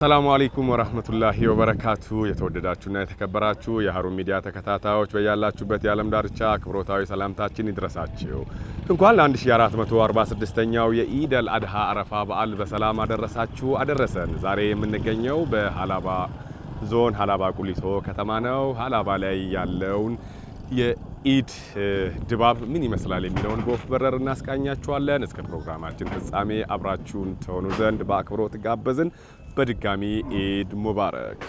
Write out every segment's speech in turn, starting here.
ሰላሙ አለይኩም ወራህመቱላሂ ወበረካቱ የተወደዳችሁና የተከበራችሁ የሃሩን ሚዲያ ተከታታዮች በያላችሁበት የዓለም ዳርቻ አክብሮታዊ ሰላምታችን ይድረሳችሁ። እንኳን ለ1446ኛው የኢድ አልአድሃ አረፋ በዓል በሰላም አደረሳችሁ አደረሰን። ዛሬ የምንገኘው በሃላባ ዞን ሃላባ ቁሊቶ ከተማ ነው። ሃላባ ላይ ያለውን የኢድ ድባብ ምን ይመስላል የሚለውን በወፍ በረር እናስቃኛችኋለን። እስከ ፕሮግራማችን ፍጻሜ አብራችሁን ተሆኑ ዘንድ በአክብሮት ጋበዝን። በድጋሚ ኢድ ሙባረክ።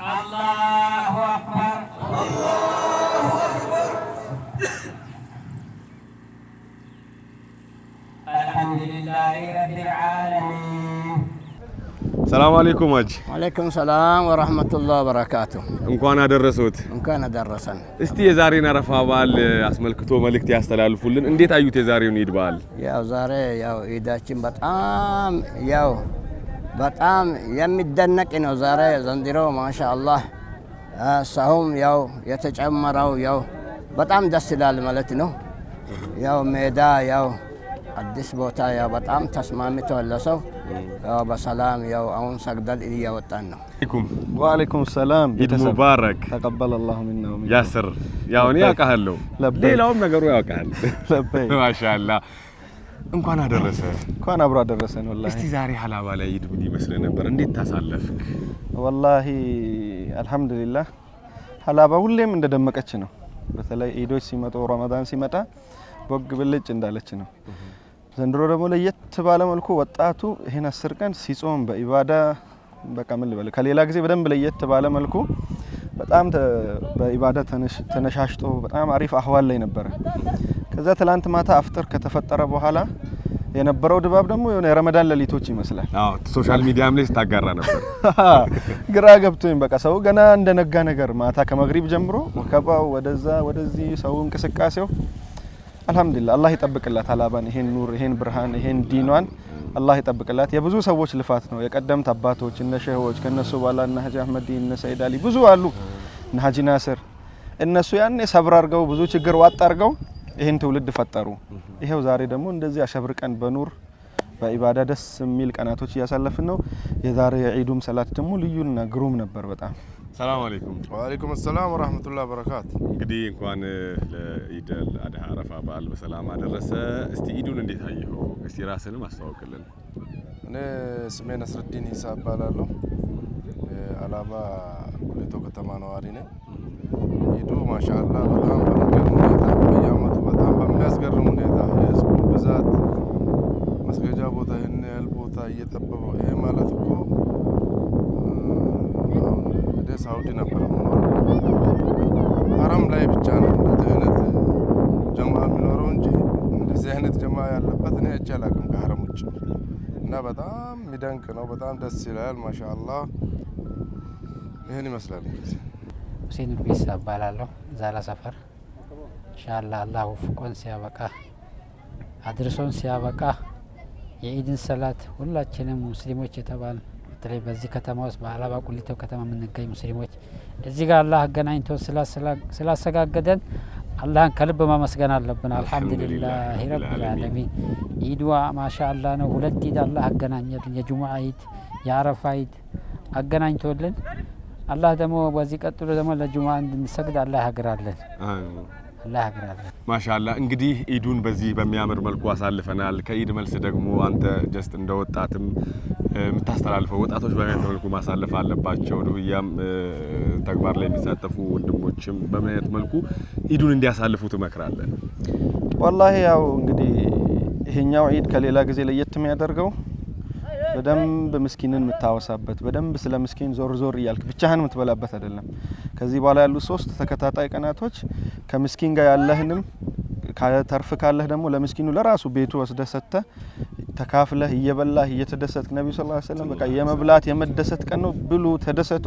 አላሁ አክበር አላሁ አክበር አልሐምዱሊላሂ ረቢል ዓለሚን። ሰላም አለይኩም አጂ። ወአለይኩም ሰላም ወራህመቱላሂ ወበረካቱ። እንኳን አደረሱት። እንኳን አደረሰን። እስቲ የዛሬን አረፋ በዓል አስመልክቶ መልእክት ያስተላልፉልን። እንዴት አዩት የዛሬውን ኢድ በዓል? ዛሬ ኢዳችን በጣም የሚደነቅ ነው። ዛሬ ዘንድሮ ማሻአላህ ሰውም የተጨመረው በጣም ደስ ይላል ማለት ነው። ሜዳ አዲስ ቦታ በጣም ተስማምቷል ለሰው በሰላም አሁን ሰግደን እያወጣን ነው። ወአለይኩም ሰላም። ኢድ ሙባረክ። ተቀበለ አላሁ ሚና ወሚንኩም። ያስር እኔ ያውቃለሁ፣ ሌላውም ነገሩ ያውቃል። ማሻአላህ እንኳን አደረሰ። እንኳን አብሮ አደረሰን። ወላሂ እስቲ ዛሬ ሃላባ ላይ ኢድ ምን ይመስል ነበር? እንዴት ታሳለፍክ? ወላሂ አልሐምዱሊላህ ሃላባ ሁሌም እንደደመቀች ነው። በተለይ ኢዶች ሲመጡ ረመዳን ሲመጣ ቦግ ብልጭ እንዳለች ነው። ዘንድሮ ደግሞ ለየት ባለ መልኩ ወጣቱ ይሄን 10 ቀን ሲጾም በኢባዳ በቃ ምን ልበል ከሌላ ጊዜ በደንብ ለየት ባለ መልኩ በጣም በኢባዳ ተነሻሽቶ በጣም አሪፍ አህዋል ላይ ነበር። ከዛ ትላንት ማታ አፍጥር ከተፈጠረ በኋላ የነበረው ድባብ ደግሞ የሆነ የረመዳን ሌሊቶች ይመስላል። ሶሻል ሚዲያም ላይ ስታጋራ ነበር። ግራ ገብቶኝ በቃ ሰው ገና እንደነጋ ነገር ማታ ከመግሪብ ጀምሮ ወከባው ወደዛ ወደዚህ ሰው እንቅስቃሴው አልহামዱሊላህ አላህ ይጠብቅላት ሃላባን። ይሄን ኑር ይሄን ብርሃን ይሄን ዲኗን አላህ ይጠብቅላት። የብዙ ሰዎች ልፋት ነው። የቀደምት አባቶች እነ ሸሆች ከነሱ በኋላ እነ ሀጂ አህመድ እነ ሰይድ አሊ ብዙ አሉ እነ ሀጂ ናስር እነሱ ያኔ ሰብር አድርገው ብዙ ችግር ዋጥ አድርገው ይሄን ትውልድ ፈጠሩ። ይሄው ዛሬ ደግሞ እንደዚህ አሸብርቀን በኑር በኢባዳ ደስ የሚል ቀናቶች እያሳለፍን ነው። የዛሬ የዒዱም ሰላት ደግሞ ልዩና ግሩም ነበር በጣም። ሰላም አለይኩም። ወአለይኩም ሰላም ወራህመቱላሂ ወበረካቱ። እንግዲህ እንኳን ለኢድ አልአድሃ አረፋ በዓል በሰላም አደረሰ። እስቲ ኢዱን እንዴት አየኸው? እስቲ ራስንም አስተዋውቅልን። እኔ ስሜ ነስረዲን ሂሳብ እባላለሁ። ሃላባ ቁሊቶ ከተማ ነዋሪ ነኝ። ኢዱ ማሻአላህ በጣም በሚገርም ሁኔታ በየዓመቱ በጣም በሚያስገርም ሁኔታ የህዝቡ ብዛት መስገጃ ቦታ ይሄን ያህል ቦታ እየጠበበው ይሄ ማለት እኮ ሳውዲ ነበር ሐረም ላይ ብቻ ነው እንደዚህ አይነት ጀማዓ የሚኖረው እንጂ እንደዚህ አይነት ጀማዓ ያለበት እኔ አይቼ አላውቅም ከሐረም ውጭ እና በጣም የሚደንቅ ነው። በጣም ደስ ይላል። ማሻአላህ ይሄን ይመስላል። ሁሴን ቢስ እባላለሁ ዛላ ሰፈር። ኢንሻአላህ አላህ ወፍቆን ሲያበቃ አድርሶን ሲያበቃ የኢድን ሰላት ሁላችንም ሙስሊሞች የተባልን በተለይ በዚህ ከተማ ውስጥ በሃላባ ቁሊቶ ከተማ የምንገኝ ሙስሊሞች እዚህ ጋር አላህ አገናኝቶ ስላሰጋገደን አላህን ከልብ ማመስገን አለብን። አልহামዱሊላሂ ረቢል ዓለሚን። ኢድ ማሻአላህ ነው። ሁለት ኢድ አላህ አገናኘልን። የጁሙዓ ኢድ የአረፋ ኢድ አገናኝቶልን አላህ ደግሞ በዚህ ቀጥሎ ደግሞ ለጁሙዓ እንድንሰግድ አላህ ያግራለን። ማሻአላህ እንግዲህ ኢዱን በዚህ በሚያምር መልኩ አሳልፈናል። ከኢድ መልስ ደግሞ አንተ ጀስት እንደወጣትም የምታስተላልፈው ወጣቶች በምን መልኩ ማሳለፍ አለባቸው? ዱህያም ተግባር ላይ የሚሳተፉ ወንድሞችም በምን መልኩ ኢዱን እንዲያሳልፉ ትመክራለህ? ወላሂ እንግዲህ ይሄኛው ኢድ ከሌላ ጊዜ ለየት የሚያደርገው በደንብ ምስኪንን የምታወሳበት በደንብ ስለ ምስኪን ዞር እያልክ ብቻህን የምትበላበት አይደለም። ከዚህ በኋላ ያሉ 3 ተከታታይ ቀናቶች ከምስኪን ጋር ያለህንም ከተርፍ ካለህ ደግሞ ለምስኪኑ ለራሱ ቤቱ ወስደሰተ ተካፍለህ እየበላህ እየተደሰትክ ነብዩ ሰለላሁ ዐለይሂ ወሰለም በቃ የመብላት የመደሰት ቀን ነው። ብሉ ተደሰቱ፣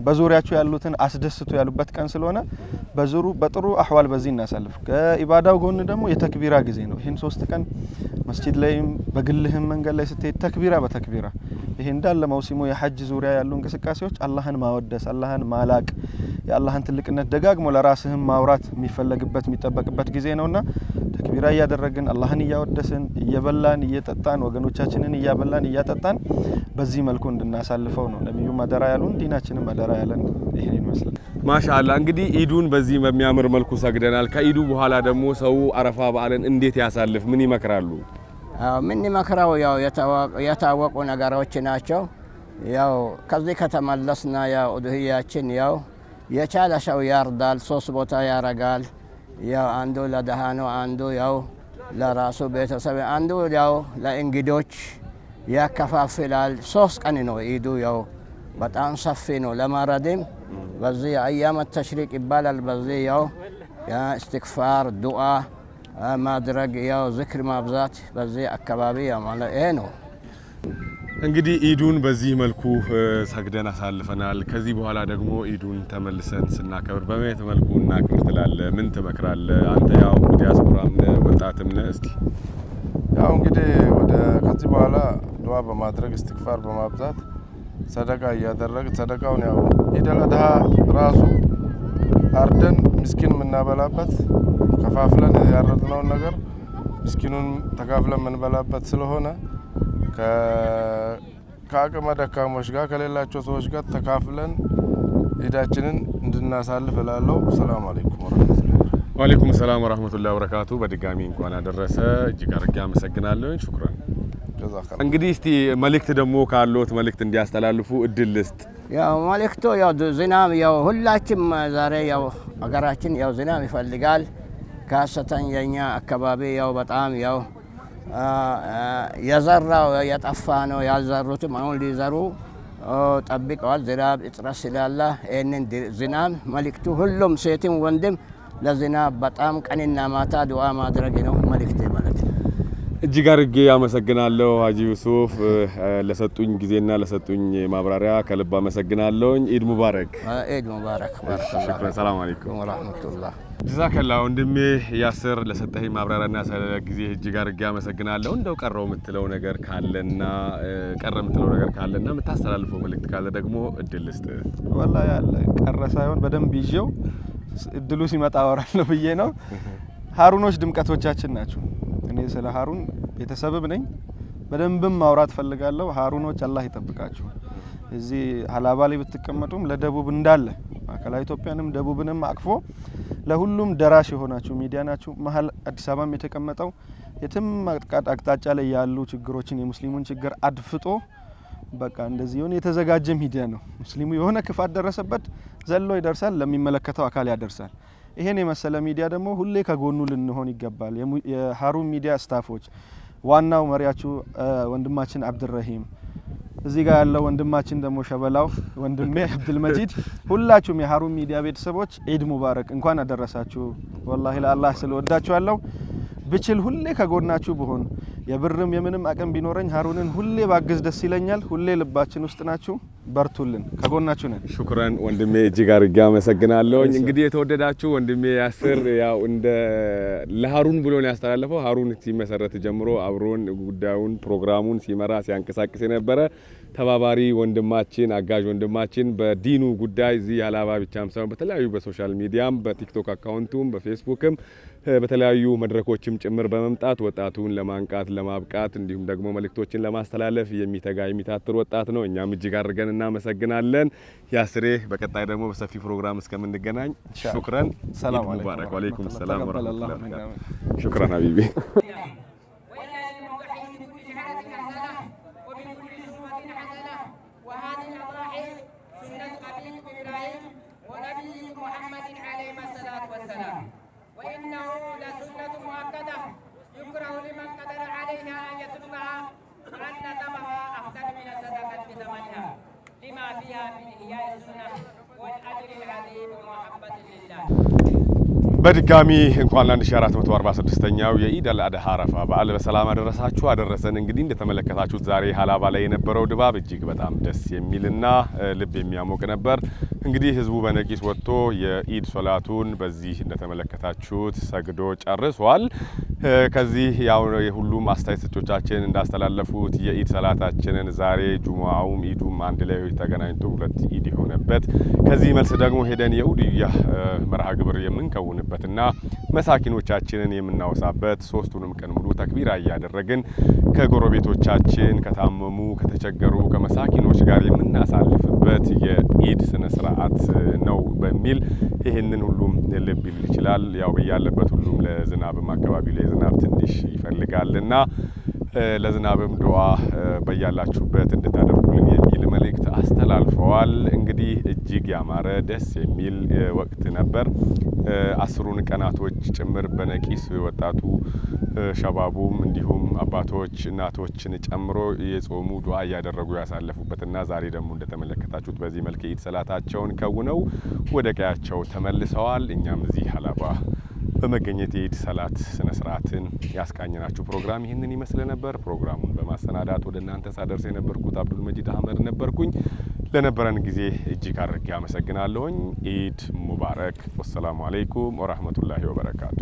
በዙሪያችሁ ያሉትን አስደስቱ ያሉበት ቀን ስለሆነ በጥሩ አህዋል በዚህ እናሳልፍ። ከኢባዳው ጎን ደግሞ የተክቢራ ጊዜ ነው። ይሄን 3 ቀን መስጂድ ላይም በግልህም መንገድ ላይ ስትሄድ ተክቢራ በተክቢራ ይሄ እንዳለ መውሲሙ የሐጅ ዙሪያ ያሉ እንቅስቃሴዎች አላህን ማወደስ አላህን ማላቅ የአላህን ትልቅነት ደጋግሞ ለራስህም ማውራት የሚፈለግበት የሚጠበቅበት ጊዜ ነውና ተክቢራ ያደረግን አላህን ያወደስን እየበላን እየጠጣን ወገኖቻችንን እያበላን እያጠጣን በዚህ መልኩ እንድናሳልፈው ነው ነብዩ መደራ ያሉን ዲናችንን መደራ ያለን ይሄን ይመስላል። ማሻአላህ እንግዲህ ኢዱን በዚህ በሚያምር መልኩ ሰግደናል። ከኢዱ በኋላ ደግሞ ሰው አረፋ በዓልን እንዴት ያሳልፍ ምን ይመክራሉ? ምን ይመክራው? ያው የታወቁ ነገሮች ናቸው። ያው ከዚህ ከተመለስና ያው ኡድህያችን ያው የቻለ ሰው ያርዳል፣ 3 ቦታ ያረጋል። ያው አንዱ ለደሃ ነው፣ አንዱ ያው ለራሱ ቤተሰብ፣ አንዱ ያው ለእንግዶች ያከፋፍላል። 3 ቀን ነው ኢዱ። ያው በጣም ሰፊ ነው ለማረድም። በዚህ አያም ተሽሪቅ ይባላል። በዚህ ያው እስትግፋር ዱዓ ማድረግ ያው ዝክር ማብዛት በዚህ አካባቢ ያው ማለት ይሄ ነው። እንግዲህ ኢዱን በዚህ መልኩ ሰግደን አሳልፈናል። ከዚህ በኋላ ደግሞ ኢዱን ተመልሰን ስናከብር በምን መልኩ እናክብር ትላለህ? ምን ትመክራለህ? አንተ ያው ዲያስፖራም ነህ ወጣትም ነህ። እስቲ ያው እንግዲህ ወደ ከዚህ በኋላ ዱዓ በማድረግ እስትግፋር በማብዛት ሰደቃ እያደረግ ሰደቃውን ያው ኢደል አድሃ ራሱ አርደን ምስኪን የምናበላበት ከፋፍለን ያረድነውን ነገር ምስኪኑን ተካፍለን የምንበላበት ስለሆነ ከአቅመ ደካሞች ጋር ከሌላቸው ሰዎች ጋር ተካፍለን ኢዳችንን እንድናሳልፍ እላለሁ። ሰላም አለይኩም ወራህመቱላሂ ወአለይኩም ሰላም ወራህመቱላሂ ወበረካቱ። በድጋሚ እንኳን አደረሰ። እጅግ አድርጌ አመሰግናለሁ። ሹክራን። እንግዲህ እስቲ መልእክት ደግሞ ካሉት መልእክት እንዲያስተላልፉ እድል ልስጥ። ያው መልእክቱ ያው ዝናብ ያው ሁላችንም ዛሬ ያው አገራችን ያው ዝናብ ይፈልጋል። ካሰተን የኛ አካባቢ ያው በጣም ያው የዘራው የጠፋ ነው። ያልዘሩትም አሁን ሊዘሩ ጠብቀዋል። ዝናብ እጥረት ስላለ ይህንን ዝናብ መልእክቱ ሁሉም ሴትም ወንድም ለዝናብ በጣም ቀንና ማታ ዱዓ ማድረግ ነው መልእክቴ ማለት ነው። እጅግ አድርጌ አመሰግናለሁ ሀጂ ዩሱፍ ለሰጡኝ ጊዜና ለሰጡኝ ማብራሪያ ከልብ አመሰግናለሁ። ኢድ ሙባረክ። ኢድ ሙባረክ። ሽክራን። ሰላም አለይኩም ወራህመቱላህ። ጀዛከላ ወንድሜ ያስር ለሰጠኝ ማብራሪያና ጊዜ እጅግ አድርጌ አመሰግናለሁ። እንደው ቀረው የምትለው ነገር ካለና የምታስተላልፈው መልእክት ካለ ደግሞ እድል ልስጥ። ወላሂ ያለ ቀረ ሳይሆን በደንብ ይዤው እድሉ ሲመጣ አወራለሁ ብዬ ነው። ሀሩኖች ድምቀቶቻችን ናቸው። እኔ ስለ ሀሩን ቤተሰብም ነኝ፣ በደንብም ማውራት ፈልጋለሁ። ሀሩኖች አላህ ይጠብቃችሁ። እዚህ ሀላባ ላይ ብትቀመጡም ለደቡብ እንዳለ ማዕከላዊ ኢትዮጵያንም ደቡብንም አቅፎ ለሁሉም ደራሽ የሆናችሁ ሚዲያ ናችሁ። መሀል አዲስ አበባም የተቀመጠው የትም አቅጣጫ ላይ ያሉ ችግሮችን የሙስሊሙን ችግር አድፍጦ በቃ እንደዚህ የሆነ የተዘጋጀ ሚዲያ ነው። ሙስሊሙ የሆነ ክፋት ደረሰበት ዘሎ ይደርሳል፣ ለሚመለከተው አካል ያደርሳል። ይሄን የመሰለ ሚዲያ ደግሞ ሁሌ ከጎኑ ልንሆን ይገባል። የሀሩን ሚዲያ ስታፎች፣ ዋናው መሪያችሁ ወንድማችን አብዱልረሂም፣ እዚህ ጋር ያለው ወንድማችን ደግሞ ሸበላው ወንድሜ አብዱልመጂድ፣ ሁላችሁም የሀሩን ሚዲያ ቤተሰቦች ኢድ ሙባረክ፣ እንኳን አደረሳችሁ። ወላሂ ለአላህ ስለወዳችኋለሁ። ብችል ሁሌ ከጎናችሁ ብሆን የብርም የምንም አቅም ቢኖረኝ ሀሩንን ሁሌ ባግዝ ደስ ይለኛል። ሁሌ ልባችን ውስጥ ናችሁ፣ በርቱልን፣ ከጎናችሁ ነን። ሹክራን ወንድሜ እጅግ አድርጌ አመሰግናለሁ። እንግዲህ የተወደዳችሁ ወንድሜ ያስር ያው እንደ ለሀሩን ብሎ ነው ያስተላለፈው። ሀሩን ሲመሰረት ጀምሮ አብሮን ጉዳዩን ፕሮግራሙን ሲመራ ሲያንቀሳቅስ የነበረ ተባባሪ ወንድማችን አጋዥ ወንድማችን በዲኑ ጉዳይ እዚህ ሀላባ ብቻም ሳይሆን በተለያዩ በሶሻል ሚዲያም በቲክቶክ አካውንቱም በፌስቡክም በተለያዩ መድረኮችም ጭምር በመምጣት ወጣቱን ለማንቃት ለማብቃት እንዲሁም ደግሞ መልእክቶችን ለማስተላለፍ የሚተጋ የሚታትር ወጣት ነው። እኛም እጅግ አድርገን እናመሰግናለን። ያስሬ በቀጣይ ደግሞ በሰፊ ፕሮግራም እስከምንገናኝ ሹክራን። ሰላም አለይኩም። ወአለይኩም ሰላም ወራህመቱላህ። ሹክራን ሀቢቢ። وإنه لسنة مؤكدة يكره لمن قدر عليها أن يتركها وأن ثمنها أحسن من الصدقة بثمنها لما فيها من إحياء السنة والأجر العظيم ومحبة لله. በድጋሚ እንኳን ለ1446ኛው የኢድ አልአድሃ አረፋ በዓል በሰላም አደረሳችሁ አደረሰን። እንግዲህ እንደተመለከታችሁት ዛሬ ሀላባ ላይ የነበረው ድባብ እጅግ በጣም ደስ የሚልና ልብ የሚያሞቅ ነበር። እንግዲህ ህዝቡ በነቂስ ወጥቶ የኢድ ሶላቱን በዚህ እንደተመለከታችሁት ሰግዶ ጨርሷል። ከዚህ ያው የሁሉም አስተያየት ሰጪዎቻችን እንዳስተላለፉት የኢድ ሰላታችንን ዛሬ ጁሙአውም ኢዱም አንድ ላይ ተገናኝቶ ሁለት ኢድ የሆነበት ከዚህ መልስ ደግሞ ሄደን የኡድያ መርሃ ግብር የምንከውንበትና መሳኪኖቻችንን የምናወሳበት ሶስቱንም ቀን ሙሉ ተክቢራ እያደረግን ከጎረቤቶቻችን ከታመሙ ከተቸገሩ ከመሳኪኖች ጋር የምናሳልፍበት የኢድ ስነ ስርዓት ነው በሚል ይህንን ሁሉም ልብ ሊል ይችላል። ያው በያለበት ሁሉም ለዝናብም አካባቢ ላይ ዝናብ ትንሽ ይፈልጋልና ለዝናብም ዱዓ በያላችሁበት እንድታደርጉልን የሚል መልእክት አስተላልፈዋል። እንግዲህ እጅግ ያማረ ደስ የሚል ወቅት ነበር። 10ሩን ቀናቶች ጭምር በነቂስ ወጣቱ ሸባቡም እንዲሁም አባቶች እናቶችን ጨምሮ የጾሙ ዱዓ እያደረጉ ያሳለፉበትና ዛሬ ደግሞ እንደተመለከታችሁት በዚህ መልክ ኢድ ሰላታቸውን ከውነው ወደ ቀያቸው ተመልሰዋል። እኛም እዚህ ሀላባ በመገኘት የኢድ ሰላት ስነ ስርዓትን ያስቃኘናችሁ ፕሮግራም ይህንን ይመስል ነበር። ፕሮግራሙን በማሰናዳት ወደ እናንተ ሳደርስ የነበርኩት አብዱል መጂድ አህመድ ነበርኩኝ። ለነበረን ጊዜ እጅግ አድርጌ አመሰግናለሁኝ። ኢድ ሙባረክ። ወሰላሙ አለይኩም ወራህመቱላሂ ወበረካቱ።